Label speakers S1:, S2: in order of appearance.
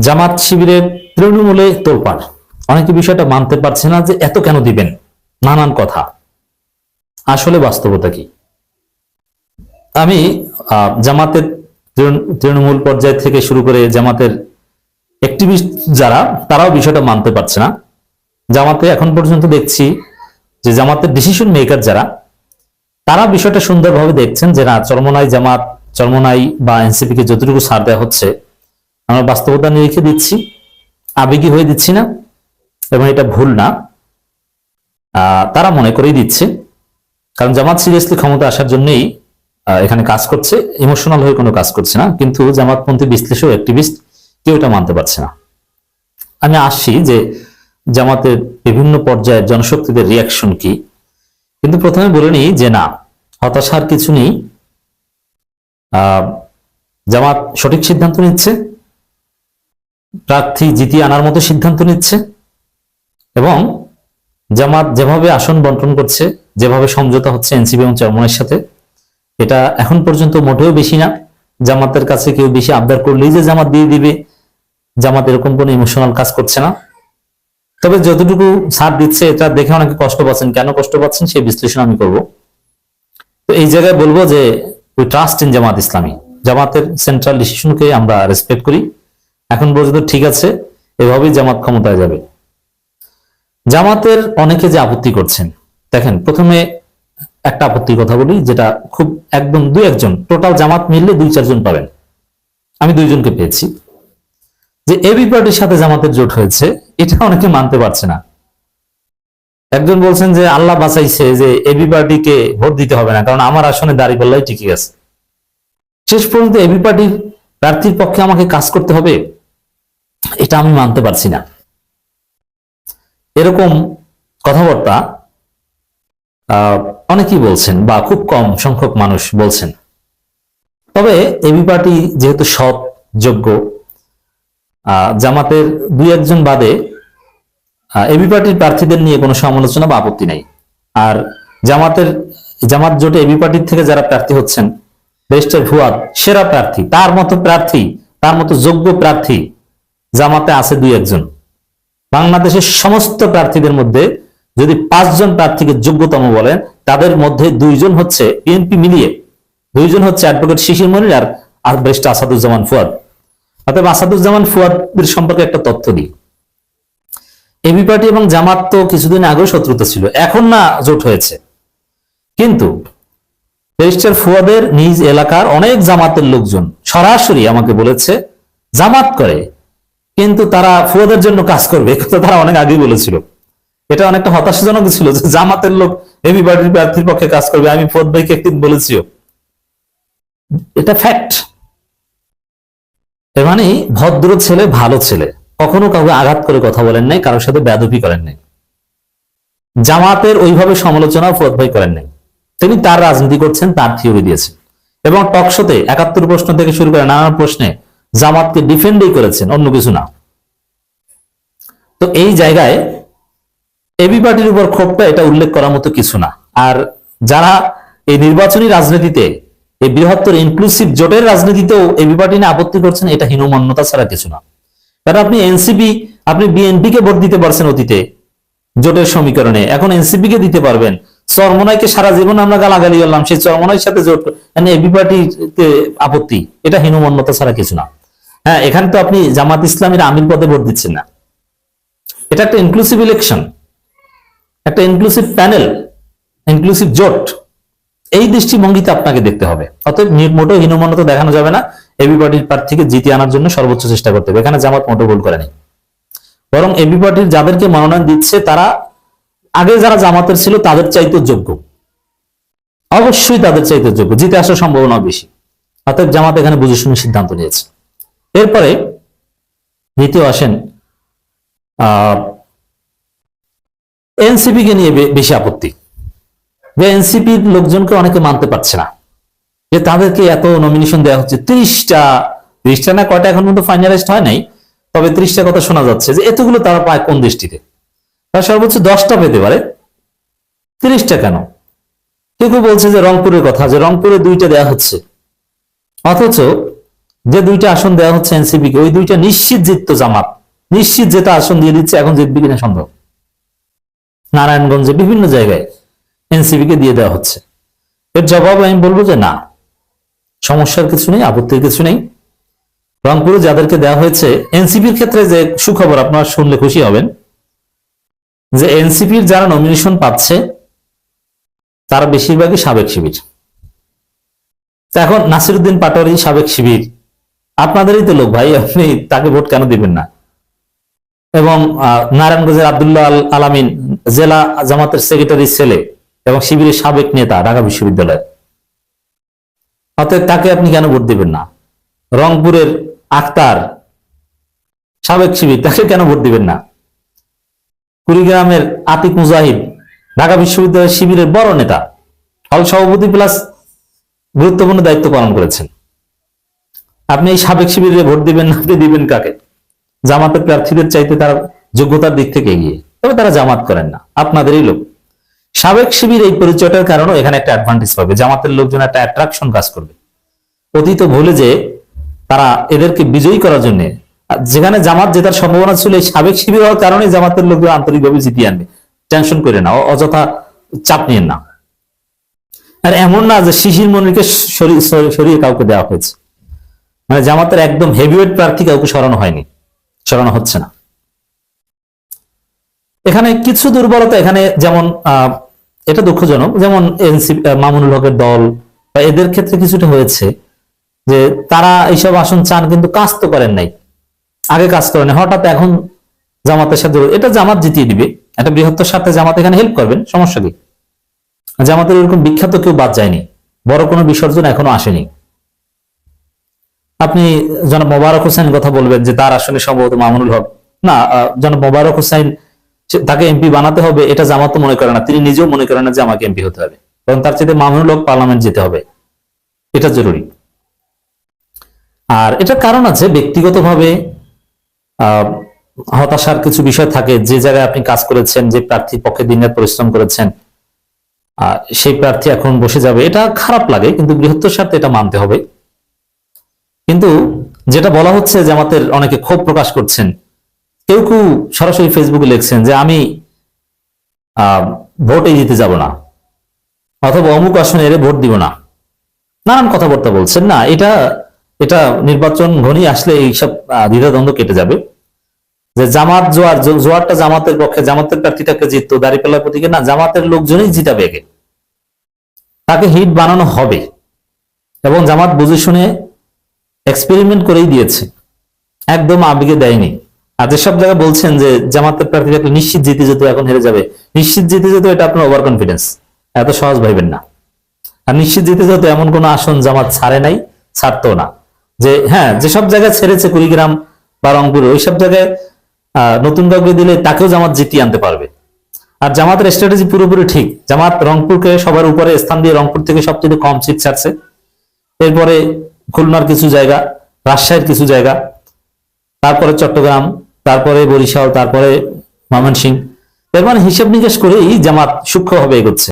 S1: জামাত শিবিরের তৃণমূলে তোলপাড়। অনেকে বিষয়টা মানতে পারছে না যে এত কেন দিবেন, নানান কথা। আসলে বাস্তবতা কি? আমি জামাতের তৃণমূল পর্যায় থেকে শুরু করে জামাতের অ্যাক্টিভিস্ট যারা, তারাও বিষয়টা মানতে পারছে না। জামাতে এখন পর্যন্ত দেখছি যে জামাতের ডিসিশন মেকার যারা, তারা বিষয়টা সুন্দরভাবে দেখছেন যে না, চরমোনাই জামাত, চরমোনাই বা এনসিপি কে যতটুকু ছাড় দেওয়া হচ্ছে আমরা বাস্তবতা নিরিখে দিচ্ছি, আবেগী হয়ে দিচ্ছি না, এবং এটা ভুল না, তারা মনে করেই দিচ্ছে। কারণ জামাত সিরিয়াসলি ক্ষমতা আসার জন্যই এখানে কাজ করছে, ইমোশনাল হয়ে কোনো কাজ করছে না। কিন্তু জামাতপন্থী বিশ্লেষক, অ্যাক্টিভিস্ট কেউ এটা মানতে পারছে না। আমি আসছি যে জামাতের বিভিন্ন পর্যায়ের জনশক্তিদের রিয়াকশন কি। কিন্তু প্রথমে বলে নিই যে না, হতাশার কিছু নেই। জামাত সঠিক সিদ্ধান্ত নিচ্ছে, প্রার্থী জিতিয়ে আনার মতো সিদ্ধান্ত নিচ্ছে, এবং জামাত যেভাবে আসন বন্টন করছে, যেভাবে সমঝোতা হচ্ছে এনসিপি এবং চরমোনাইয়ের সাথে, এটা এখন পর্যন্ত মোটেও বেশি না। জামাতের কাছে কেউ বেশি আবদার করলেই যে জামাত দিয়ে দিবে, জামাত এরকম কোনো ইমোশনাল কাজ করছে না। তবে যতটুকু ছাড় দিচ্ছে এটা দেখে অনেকে কষ্ট পাচ্ছেন। কেন কষ্ট পাচ্ছেন সেই বিশ্লেষণ আমি করব। তো এই জায়গায় বলবো যে we trust in Jamaat Islami. জামাতের সেন্ট্রাল ডিসিশনকে আমরা রেসপেক্ট করি। এখন পর্যন্ত ঠিক আছে, এভাবেই জামাত ক্ষমতায় যাবে। জামাতের অনেকে যে আপত্তি করছেন, দেখেন প্রথমে একটা আপত্তির কথা বলি, যেটা খুব একদম দুই একজন, টোটাল জামাত মিললে 2-4 জন পাবেন, আমি 2জনকে পেয়েছি, যে এবি পার্টির সাথে জামাতের জোট হয়েছে। এটা অনেকে মানতে পারছে না। একজন বলছেন যে আল্লাহ বাঁচাইছে, যে এবি পার্টিকে ভোট দিতে হবে না, কারণ আমার আসনে দাঁড়িপাল্লাই টিকে গেছে। শেষ পর্যন্ত এবি পার্টির প্রার্থীর পক্ষে আমাকে কাজ করতে হবে, এটা আমি মানতে পারছি না। এরকম কথাবার্তা অনেকেই বলছেন, বা খুব কম সংখ্যক মানুষ বলছেন। তবে এবি পার্টি যেহেতু সৎ, যোগ্য, জামাতের 2-1 জন বাদে এবি পার্টির প্রার্থীদের নিয়ে কোনো সমালোচনা বা আপত্তি নাই। আর জামাত জোটে এবি পার্টির থেকে যারা প্রার্থী হচ্ছেন, ব্যারিস্টার ফুয়াদ সেরা প্রার্থী, তার মতো যোগ্য প্রার্থী জামাতে আছে 2-1 জন। বাংলাদেশের সমস্ত প্রার্থীদের মধ্যে যদি 5 জন প্রার্থীকে যোগ্যতম বলেন, তাদের মধ্যে 2 জন হচ্ছে বিএনপি মিলিয়ে, 2 জন হচ্ছে অ্যাডভোকেট শিশির মনির আর ব্যারিস্টার আসাদুজ্জামান ফুয়াদ। অতএব আসাদুজ্জামান ফুয়াদের সম্পর্কে একটা তথ্য দিই। এবি পার্টি এবং জামাত তো কিছুদিন আগেও শত্রুতা ছিল, এখন না জোট হয়েছে। কিন্তু ব্যারিস্টার ফুয়াদের নিজ এলাকার অনেক জামাতের লোকজন সরাসরি আমাকে বলেছে জামাত করে, কিন্তু তারা ফুয়াদের জন্য কাজ করবে, কথা তারা অনেক আগেই বলেছিল। এটা অনেকটা হতাশাজনক ছিল যে জামাতের লোক এবি পার্টির প্রার্থীর পক্ষে কাজ করবে। আমি ফুয়াদ ভাইকে একদিন বলেছিও, এটা ফ্যাক্ট। এর মানে ভদ্র ছেলে, ভালো ছেলে, কখনো কাউকে আঘাত করে কথা বলেন নাই, কারোর সাথে বেয়াদবি করেন নাই। জামাতের ওইভাবে সমালোচনা ফুয়াদ ভাই করেন নাই। তিনি তার রাজনীতি করছেন, তার থিওরি দিয়েছেন, এবং টকশোতে 71 প্রশ্ন থেকে শুরু করে নানান প্রশ্নে জামাতকে ডিফেন্ডই করেছেন, অন্য কিছু না। তো এই জায়গায় এবি পার্টির উপর ক্ষোভটা, এটা উল্লেখ করার মতো কিছু না। আর যারা এই নির্বাচনী রাজনীতিতে, এই বৃহত্তর ইনক্লুসিভ জোটের রাজনীতিতেও এবি পার্টি নিয়ে আপত্তি করছেন, এটা হীনমন্যতা ছাড়া কিছু না। কারণ আপনি এনসিপি, আপনি বিএনপি কে ভোট দিতে পারছেন অতীতে জোটের সমীকরণে, এখন এনসিপি কে দিতে পারবেন। চরমোনাইকে সারা জীবন আমরা গালাগালি করলাম, সেই চরমোনাইয়ের সাথে জোট, মানে এবি পার্টিতে আপত্তি, এটা হীনমন্যতা ছাড়া কিছু না। হ্যাঁ, এখানে তো আপনি জামাত ইসলামের আমির পদে ভোট দিচ্ছেন না। এটা একটা ইনক্লুসিভ ইলেকশন, একটা ইনক্লুসিভ প্যানেল, ইনক্লুসিভ জোট। এই দৃষ্টিভঙ্গিতে আপনাকে দেখতে হবে। অতএব মোটেও হীনমন্যতা দেখানো যাবে না। এবি পার্টির প্রার্থীকে জিতিয়ে আনার জন্য সর্বোচ্চ চেষ্টা করতে হবে। এখানে জামাত মোটেও ভুল করেনি, বরং এবি পার্টির যাদেরকে মনোনয়ন দিচ্ছে তারা আগে যারা জামাতের ছিল তাদের চাইতে যোগ্য, অবশ্যই তাদের চাইতে যোগ্য, জিতে আসার সম্ভাবনা বেশি। অতএব জামাত এখানে বুঝে শুনে সিদ্ধান্ত নিয়েছে। এরপরে দ্বিতীয় আসেন এনসিপি কে নিয়ে বেশি আপত্তি। যে এনসিপির লোকজনকে অনেকে মানতে পারছে না যে তাদেরকে এত নমিনেশন দেওয়া হচ্ছে, 30টা না কয়টা এখন পর্যন্ত ফাইনালাইজড হয় নাই, তবে 30টা কথা শোনা যাচ্ছে, যে এতগুলো তারা পায় কোন দৃষ্টিতে? তারা সর্বোচ্চ 10টা পেতে পারে, 30টা কেন? কেউ কেউ বলছে যে রংপুরের কথা, যে রংপুরে 2টা দেওয়া হচ্ছে, অথচ যে 2টা আসন দেওয়া হচ্ছে এনসিপি কে, ওই 2টা নিশ্চিত জিততো জামাত, নিশ্চিত যেটা আসন দিয়ে দিচ্ছে, এখন জিতবে কিনা সন্দেহ। নারায়ণগঞ্জে বিভিন্ন জায়গায় এনসিপি কে দিয়ে দেওয়া হচ্ছে। এর জবাব আমি বলবো যে না, সমস্যার কিছু নেই, আপত্তির কিছু নেই। রংপুরে যাদেরকে দেওয়া হয়েছে, এনসিপির ক্ষেত্রে যে সুখবর আপনারা শুনলে খুশি হবেন, যে এনসিপির যারা নমিনেশন পাচ্ছে তারা বেশিরভাগই সাবেক শিবির। এখন নাসিরউদ্দিন পাটোয়ারি সাবেক শিবির, আপনাদেরই তো লোক ভাই, আপনি তাকে ভোট কেন দিবেন না? এবং নারায়ণগঞ্জের আব্দুল্লাহ আলামিন জেলা জামাতের সেক্রেটারি ছেলে এবং শিবিরের সাবেক নেতা ঢাকা বিশ্ববিদ্যালয়ের, অতএব তাকে আপনি কেন ভোট দিবেন না? রংপুরের আক্তার সাবেক শিবির, তাকে কেন ভোট দিবেন না? কুড়িগ্রামের আতিক মুজাহিদ ঢাকা বিশ্ববিদ্যালয়ের শিবিরের বড় নেতা, হল সভাপতি প্লাস গুরুত্বপূর্ণ দায়িত্ব পালন করেছেন। আপনি এই সাবেক শিবিরে ভোট দিবেন না, আপনি দিবেন কাকে? জামাতের প্রার্থীদের চাইতে তারা যোগ্যতার দিক থেকে এগিয়ে, তবে তারা জামাত করেন না, আপনাদেরই লোক। সাবেক শিবির এই পরিচয়টার কারণে এখানে একটা অ্যাডভান্টেজ পাবে, জামাতের লোকজন একটা অ্যাট্রাকশন কাজ করবে। অতীত ভুলে যে তারা এদেরকে বিজয়ী করার জন্য, যেখানে জামাত জেতার সম্ভাবনা ছিল, এই সাবেক শিবির হওয়ার কারণে জামাতের লোকজন আন্তরিকভাবে জিতিয়ে আনবে। টেনশন করে না, অযথা চাপ নিয়েন না। আর এমন না যে শিশির মনিরকে সরিয়ে কাউকে দেওয়া হয়েছে, মানে জামাতের একদম হেভিওয়েট প্রার্থী কাউকে সরানো হয়নি, সরানো হচ্ছে না। এখানে কিছু দুর্বলতা, এখানে যেমন এটা দুঃখজনক, যেমন এনসিপি মামুনুল হকের দল বা এদের ক্ষেত্রে কিছুটা হয়েছে যে তারা এইসব আসন চান কিন্তু কাজ তো করেন নাই, আগে কাজ করেন, হঠাৎ এখন জামাতের সাথে, এটা জামাত জিতিয়ে দিবে, একটা বৃহত্তর স্বার্থে জামাত এখানে হেল্প করবেন, সমস্যা কি? জামাতের এরকম বিখ্যাত কেউ বাদ যায়নি, বড় কোনো বিসর্জন এখনো আসেনি। আপনি জনাব মোবারক হোসেন কথা বলবেন যে তার আসলে সম্ভবত মামুনুল হক, না, জনাব মোবারক হোসেন তাকে এমপি বানাতে হবে এটা জামাত তো মনে করে না, তিনি নিজেও মনে করেন না যে আমাকে এমপি হতে হবে, কারণ তার চাইতে মামুনুল হক পার্লামেন্ট যেতে হবে, এটা জরুরি। আর এটার কারণ আছে, ব্যক্তিগতভাবে হতাশার কিছু বিষয় থাকে, যে জায়গায় আপনি কাজ করেছেন, যে প্রার্থীর পক্ষে দিনরাত পরিশ্রম করেছেন, সেই প্রার্থী এখন বসে যাবে, এটা খারাপ লাগে, কিন্তু বৃহত্তর স্বার্থে এটা মানতে হবে। কিন্তু যেটা বলা হচ্ছে, জামাতের অনেকে ক্ষোভ প্রকাশ করছেন, কেউ কেউ সরাসরি ফেসবুকে লিখছেন যে আমি ভোটে দিতে যাব না, অথবা অমুক আসনে এর ভোট দিব না, নানান কথাবার্তা বলছেন। না, এটা এটা নির্বাচন ঘনিয়ে আসলে এইসব দ্বিধাদ্বন্দ্ব কেটে যাবে, যে জামাত জোয়ারটা জামাতের পক্ষে, জামাতের প্রার্থীটাকে জিততো দাঁড়িপাল্লার প্রতীকে, না, জামাতের লোকজনই জিতাবে, একে তাকে হিট বানানো হবে। এবং জামাত বুঝে শুনে এক্সপেরিমেন্ট করেই দিয়েছে, একদম আবেগে দেয়নি। আর যেসব জায়গায় বলছেন যে জামাতের প্রার্থীরা নিশ্চিত জিতে যেত, এখন হেরে যাবে, নিশ্চিত জিতে যেত, এটা আপনার ওভার কনফিডেন্স, এত সহজ ভাইবেন না। আর নিশ্চিত জিতে যেত এমন কোন আসন জামাত ছাড়ে নাই, ছাড়তো না। যে হ্যাঁ, যেসব জায়গায় ছেড়েছে কুড়িগ্রাম বা রংপুরে, ওইসব জায়গায় নতুন কাউকে দিলে তাকেও জামাত জিতিয়ে আনতে পারবে। আর জামাতের স্ট্র্যাটেজি পুরোপুরি ঠিক, জামাত রংপুরকে সবার উপরে স্থান দিয়ে রংপুর থেকে সবচেয়ে কম সিট ছাড়ছে, এরপরে খুলনার কিছু জায়গা, রাজশাহীর কিছু জায়গা, তারপরে চট্টগ্রাম, তারপরে বরিশাল, তারপরে ময়মনসিংহ। এর মানে হিসেব নিকেশ করেই জামাত সূক্ষ্মভাবে এগোচ্ছে।